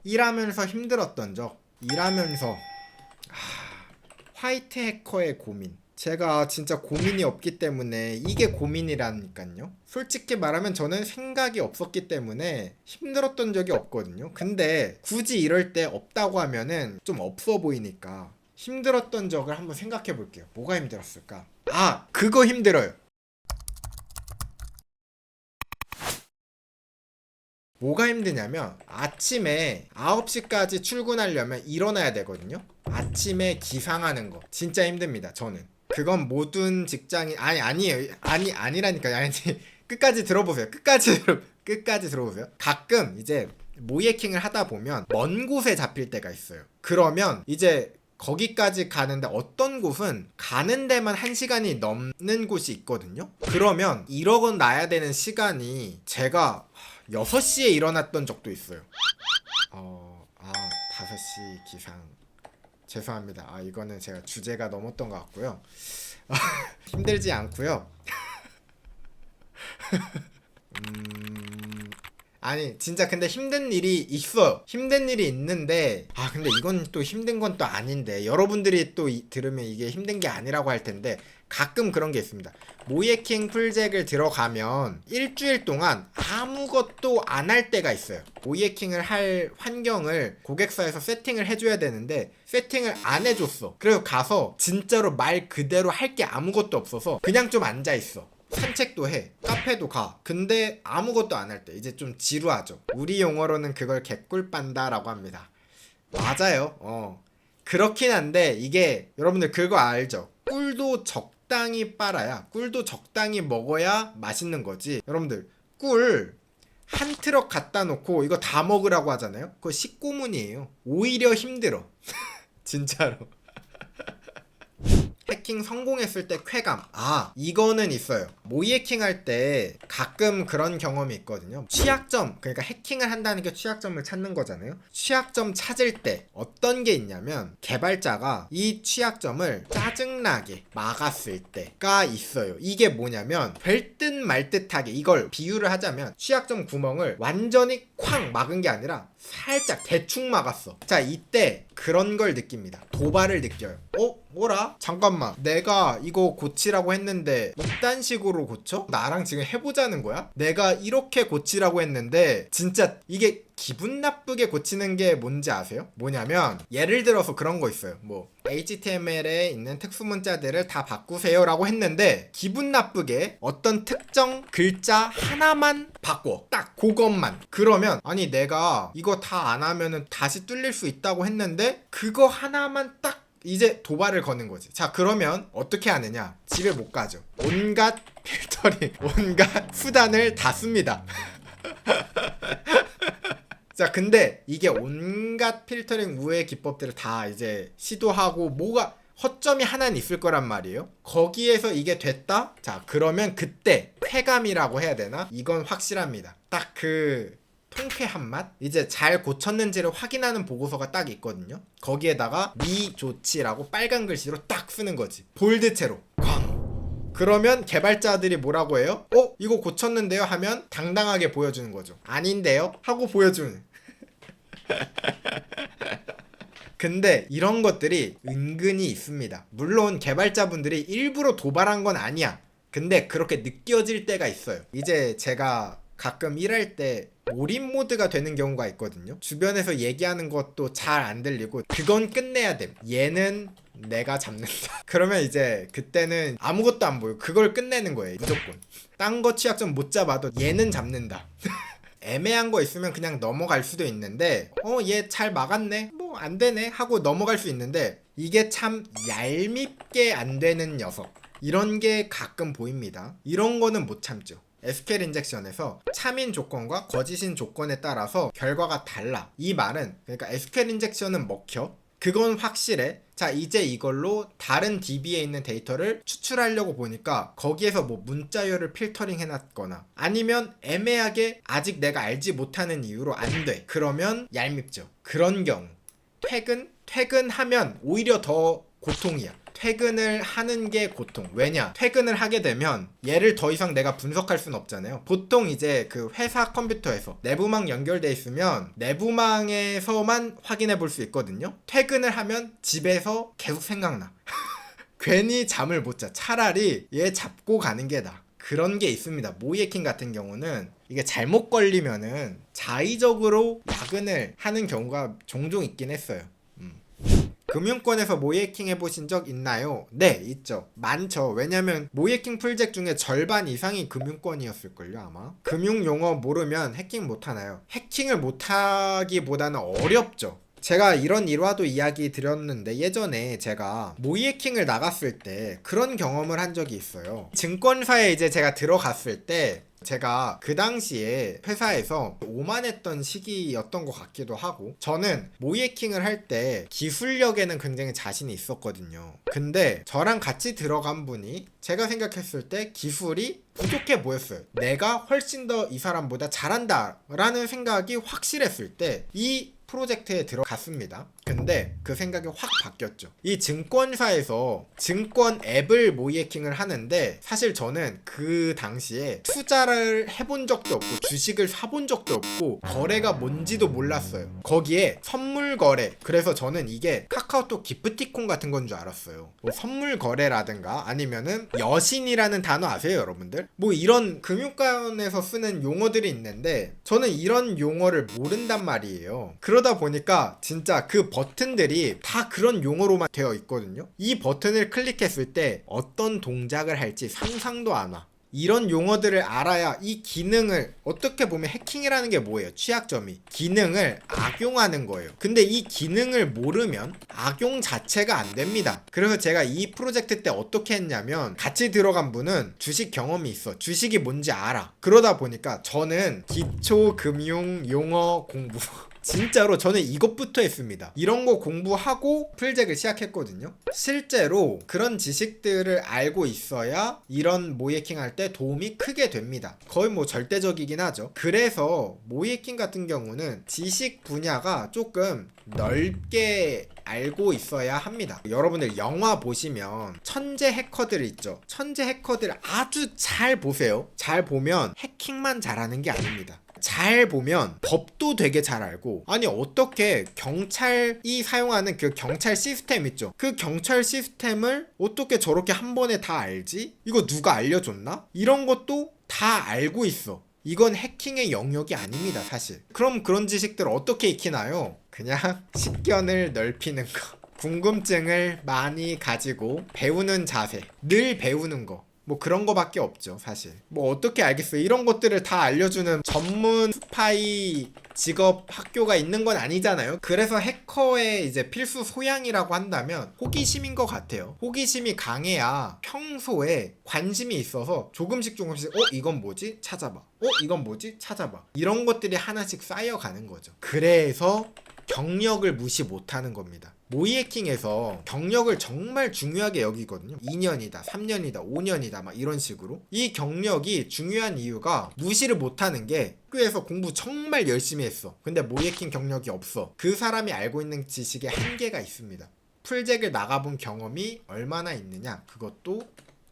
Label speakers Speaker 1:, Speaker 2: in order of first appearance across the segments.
Speaker 1: 일하면서 힘들었던 적. 일하면서 화이트 해커의 고민. 제가 진짜 고민이 없기 때문에 이게 고민이라니까요. 솔직히 말하면 저는 생각이 없었기 때문에 힘들었던 적이 없거든요. 근데 굳이 이럴 때 없다고 하면은 좀 없어 보이니까 힘들었던 적을 한번 생각해 볼게요. 뭐가 힘들었을까? 그거 힘들어요. 뭐가 힘드냐면 아침에 9시까지 출근하려면 일어나야 되거든요. 아침에 기상하는 거 진짜 힘듭니다. 저는 그건 모든 직장인 아니에요. 아니라니까요. 아니 끝까지 들어보세요. 끝까지 들어보세요. 가끔 이제 모이해킹을 하다 보면 먼 곳에 잡힐 때가 있어요. 그러면 이제 거기까지 가는데 어떤 곳은 가는 데만 1시간이 넘는 곳이 있거든요. 그러면 이러고 나야 되는 시간이 제가 6시에 일어났던 적도 있어요. 5시 기상. 죄송합니다. 이거는 제가 주제가 넘었던 것 같고요. 힘들지 않고요. 아니 진짜 근데 힘든 일이 있어요. 힘든 일이 있는데 근데 이건 또 힘든 건 또 아닌데 여러분들이 또 들으면 이게 힘든 게 아니라고 할 텐데 가끔 그런 게 있습니다. 모이해킹 풀잭을 들어가면 일주일 동안 아무것도 안 할 때가 있어요. 모이해킹을 할 환경을 고객사에서 세팅을 해줘야 되는데 세팅을 안 해줬어. 그래서 가서 진짜로 말 그대로 할 게 아무것도 없어서 그냥 좀 앉아있어. 산책도 해. 카페도 가. 근데 아무것도 안 할 때 이제 좀 지루하죠. 우리 용어로는 그걸 개꿀빤다라고 합니다. 맞아요. 그렇긴 한데 이게 여러분들 그거 알죠? 꿀도 적당히 빨아야, 꿀도 적당히 먹어야 맛있는 거지. 여러분들 꿀 한 트럭 갖다 놓고 이거 다 먹으라고 하잖아요. 그거 식고문이에요. 오히려 힘들어. 진짜로. 해킹 성공했을 때 쾌감. 이거는 있어요. 모이해킹 할 때 가끔 그런 경험이 있거든요. 취약점, 그러니까 해킹을 한다는 게 취약점을 찾는 거잖아요. 취약점 찾을 때 어떤 게 있냐면 개발자가 이 취약점을 짜증나게 막았을 때가 있어요. 이게 뭐냐면 될 듯 말 듯하게, 이걸 비유를 하자면 취약점 구멍을 완전히 쾅 막은 게 아니라 살짝 대충 막았어. 자, 이때 그런 걸 느낍니다. 도발을 느껴요. 뭐라? 잠깐만, 내가 이거 고치라고 했는데 이딴 식으로 고쳐? 나랑 지금 해보자는 거야? 내가 이렇게 고치라고 했는데 진짜 이게 기분 나쁘게 고치는 게 뭔지 아세요? 뭐냐면 예를 들어서 그런 거 있어요. 뭐 HTML에 있는 특수 문자들을 다 바꾸세요 라고 했는데 기분 나쁘게 어떤 특정 글자 하나만 바꿔. 딱 그것만. 그러면 아니 내가 이거 다 안 하면은 다시 뚫릴 수 있다고 했는데 그거 하나만 딱 이제 도발을 거는 거지. 자, 그러면 어떻게 하느냐? 집에 못 가죠. 온갖 필터링, 온갖 수단을 다 씁니다. 자, 근데 이게 온갖 필터링 우회 기법들을 다 이제 시도하고 뭐가 허점이 하나는 있을 거란 말이에요. 거기에서 이게 됐다? 자, 그러면 그때 쾌감이라고 해야 되나? 이건 확실합니다. 딱 그 통쾌한 맛? 이제 잘 고쳤는지를 확인하는 보고서가 딱 있거든요. 거기에다가 미조치라고 빨간 글씨로 딱 쓰는 거지. 볼드체로 쾅. 그러면 개발자들이 뭐라고 해요? 이거 고쳤는데요? 하면 당당하게 보여주는 거죠. 아닌데요? 하고 보여주는. 근데 이런 것들이 은근히 있습니다. 물론 개발자분들이 일부러 도발한 건 아니야. 근데 그렇게 느껴질 때가 있어요. 이제 제가 가끔 일할 때 몰입 모드가 되는 경우가 있거든요. 주변에서 얘기하는 것도 잘 안 들리고 그건 끝내야 돼. 얘는 내가 잡는다. 그러면 이제 그때는 아무것도 안 보여. 그걸 끝내는 거예요. 무조건. 딴 거 취약점 못 잡아도 얘는 잡는다. 애매한 거 있으면 그냥 넘어갈 수도 있는데 얘 잘 막았네? 뭐 안 되네? 하고 넘어갈 수 있는데 이게 참 얄밉게 안 되는 녀석. 이런 게 가끔 보입니다. 이런 거는 못 참죠. SQL 인젝션에서 참인 조건과 거짓인 조건에 따라서 결과가 달라. 이 말은 그러니까 SQL 인젝션은 먹혀. 그건 확실해. 자, 이제 이걸로 다른 DB에 있는 데이터를 추출하려고 보니까 거기에서 뭐 문자열을 필터링 해놨거나 아니면 애매하게 아직 내가 알지 못하는 이유로 안 돼. 그러면 얄밉죠. 그런 경우 퇴근하면 오히려 더 고통이야. 퇴근을 하는 게 고통. 왜냐? 퇴근을 하게 되면 얘를 더 이상 내가 분석할 순 없잖아요. 보통 이제 그 회사 컴퓨터에서 내부망 연결돼 있으면 내부망에서만 확인해 볼 수 있거든요. 퇴근을 하면 집에서 계속 생각나. 괜히 잠을 못 자. 차라리 얘 잡고 가는 게 나아. 그런 게 있습니다. 모이해킹 같은 경우는 이게 잘못 걸리면은 자의적으로 야근을 하는 경우가 종종 있긴 했어요. 금융권에서 모이해킹 해보신 적 있나요? 네, 있죠. 많죠. 왜냐면 모이해킹 프로젝트 중에 절반 이상이 금융권이었을걸요, 아마. 금융 용어 모르면 해킹 못하나요? 해킹을 못하기보다는 어렵죠. 제가 이런 일화도 이야기 드렸는데 예전에 제가 모이해킹을 나갔을 때 그런 경험을 한 적이 있어요. 증권사에 이제 제가 들어갔을 때 제가 그 당시에 회사에서 오만했던 시기였던 것 같기도 하고, 저는 모이해킹을 할 때 기술력에는 굉장히 자신이 있었거든요. 근데 저랑 같이 들어간 분이 제가 생각했을 때 기술이 부족해 보였어요. 내가 훨씬 더 이 사람보다 잘한다 라는 생각이 확실했을 때 이 프로젝트에 들어갔습니다. 근데 그 생각이 확 바뀌었죠. 이 증권사에서 증권 앱을 모이해킹을 하는데, 사실 저는 그 당시에 투자를 해본 적도 없고 주식을 사본 적도 없고 거래가 뭔지도 몰랐어요. 거기에 선물 거래, 그래서 저는 이게 카카오톡 기프티콘 같은 건 줄 알았어요. 뭐 선물 거래라든가 아니면은 여신이라는 단어 아세요, 여러분들? 뭐 이런 금융권에서 쓰는 용어들이 있는데 저는 이런 용어를 모른단 말이에요. 그러다 보니까 진짜 그 버튼들이 다 그런 용어로만 되어 있거든요. 이 버튼을 클릭했을 때 어떤 동작을 할지 상상도 안 와. 이런 용어들을 알아야 이 기능을, 어떻게 보면 해킹이라는 게 뭐예요? 취약점이 기능을 악용하는 거예요. 근데 이 기능을 모르면 악용 자체가 안 됩니다. 그래서 제가 이 프로젝트 때 어떻게 했냐면, 같이 들어간 분은 주식 경험이 있어. 주식이 뭔지 알아. 그러다 보니까 저는 기초 금융 용어 공부 진짜로 저는 이것부터 했습니다. 이런 거 공부하고 풀잭을 시작했거든요. 실제로 그런 지식들을 알고 있어야 이런 모이해킹 할 때 도움이 크게 됩니다. 거의 뭐 절대적이긴 하죠. 그래서 모이해킹 같은 경우는 지식 분야가 조금 넓게 알고 있어야 합니다. 여러분들 영화 보시면 천재 해커들 있죠. 천재 해커들 아주 잘 보세요. 잘 보면 해킹만 잘하는 게 아닙니다. 잘 보면 법도 되게 잘 알고, 아니 어떻게 경찰이 사용하는 그 경찰 시스템 있죠. 그 경찰 시스템을 어떻게 저렇게 한 번에 다 알지? 이거 누가 알려줬나? 이런 것도 다 알고 있어. 이건 해킹의 영역이 아닙니다, 사실. 그럼 그런 지식들 어떻게 익히나요? 그냥 식견을 넓히는 거, 궁금증을 많이 가지고 배우는 자세, 늘 배우는 거, 뭐 그런 거밖에 없죠, 사실. 뭐 어떻게 알겠어요. 이런 것들을 다 알려주는 전문 스파이 직업 학교가 있는 건 아니잖아요. 그래서 해커의 이제 필수 소양이라고 한다면 호기심인 것 같아요. 호기심이 강해야 평소에 관심이 있어서 조금씩 이건 뭐지? 찾아봐. 이건 뭐지? 찾아봐. 이런 것들이 하나씩 쌓여가는 거죠. 그래서 경력을 무시 못하는 겁니다. 모이해킹에서 경력을 정말 중요하게 여기거든요. 2년이다, 3년이다, 5년이다 막 이런 식으로. 이 경력이 중요한 이유가 무시를 못하는 게, 학교에서 공부 정말 열심히 했어. 근데 모이해킹 경력이 없어. 그 사람이 알고 있는 지식에 한계가 있습니다. 풀잭을 나가본 경험이 얼마나 있느냐, 그것도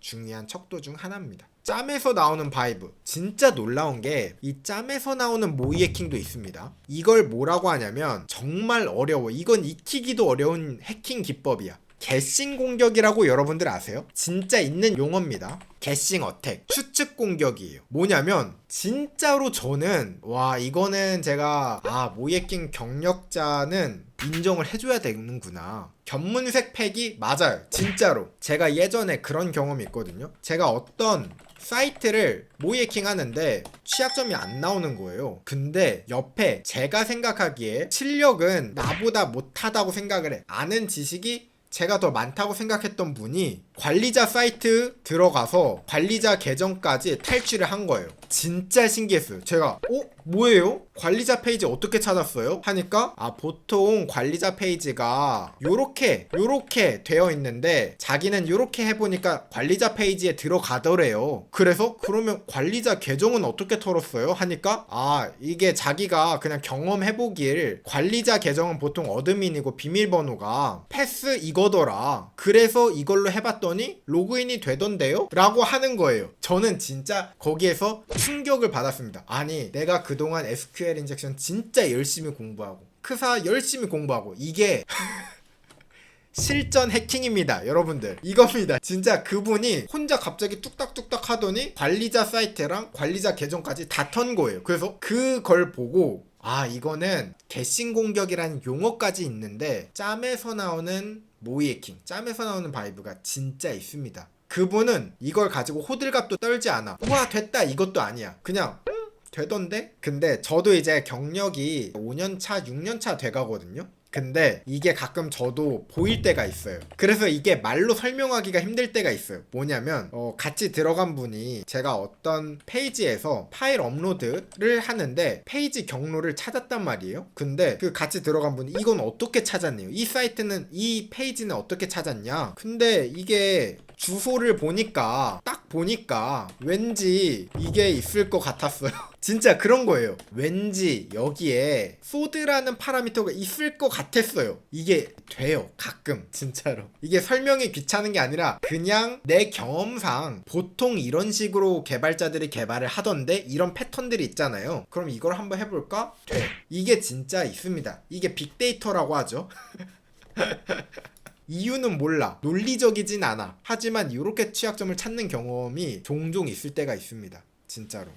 Speaker 1: 중요한 척도 중 하나입니다. 짬에서 나오는 바이브, 진짜 놀라운 게 이 짬에서 나오는 모이해킹도 있습니다. 이걸 뭐라고 하냐면 정말 어려워. 이건 익히기도 어려운 해킹 기법이야. 개싱 공격이라고 여러분들 아세요? 진짜 있는 용어입니다. 개싱 어택, 추측 공격이에요. 뭐냐면 진짜로 저는 이거는 제가 모이해킹 경력자는 인정을 해줘야 되는구나. 견문색 패기 맞아요. 진짜로 제가 예전에 그런 경험이 있거든요. 제가 어떤 사이트를 모이해킹 하는데 취약점이 안 나오는 거예요. 근데 옆에 제가 생각하기에 실력은 나보다 못하다고 생각을 해. 아는 지식이 제가 더 많다고 생각했던 분이 관리자 사이트 들어가서 관리자 계정까지 탈취를 한 거예요. 진짜 신기했어요. 제가 뭐예요? 관리자 페이지 어떻게 찾았어요? 하니까 보통 관리자 페이지가 요렇게 되어 있는데 자기는 요렇게 해보니까 관리자 페이지에 들어가더래요. 그래서 그러면 관리자 계정은 어떻게 털었어요? 하니까 이게 자기가 그냥 경험해보길 관리자 계정은 보통 어드민이고 비밀번호가 패스 이거더라. 그래서 이걸로 해봤더니 로그인이 되던데요? 라고 하는 거예요. 저는 진짜 거기에서 충격을 받았습니다. 아니 내가 그동안 SQL 인젝션 진짜 열심히 공부하고 크사 열심히 공부하고 이게 실전 해킹입니다 여러분들. 이겁니다. 진짜 그분이 혼자 갑자기 뚝딱뚝딱 하더니 관리자 사이트랑 관리자 계정까지 다 턴 거예요. 그래서 그걸 보고 이거는 개신 공격이라는 용어까지 있는데 짬에서 나오는 모의 해킹, 짬에서 나오는 바이브가 진짜 있습니다. 그분은 이걸 가지고 호들갑도 떨지 않아. 우와 됐다 이것도 아니야. 그냥 되던데? 근데 저도 이제 경력이 5년차 6년차 돼가거든요. 근데 이게 가끔 저도 보일 때가 있어요. 그래서 이게 말로 설명하기가 힘들 때가 있어요. 뭐냐면 같이 들어간 분이 제가 어떤 페이지에서 파일 업로드를 하는데 페이지 경로를 찾았단 말이에요. 근데 그 같이 들어간 분이 이건 어떻게 찾았네요. 이 사이트는 이 페이지는 어떻게 찾았냐. 근데 이게 주소를 딱 보니까 왠지 이게 있을 것 같았어요. 진짜 그런 거예요. 왠지 여기에 소드라는 파라미터가 있을 것 같았어요. 이게 돼요. 가끔 진짜로. 이게 설명이 귀찮은 게 아니라 그냥 내 경험상 보통 이런 식으로 개발자들이 개발을 하던데 이런 패턴들이 있잖아요. 그럼 이걸 한번 해볼까? 돼. 이게 진짜 있습니다. 이게 빅데이터라고 하죠. 이유는 몰라. 논리적이진 않아. 하지만 이렇게 취약점을 찾는 경험이 종종 있을 때가 있습니다. 진짜로.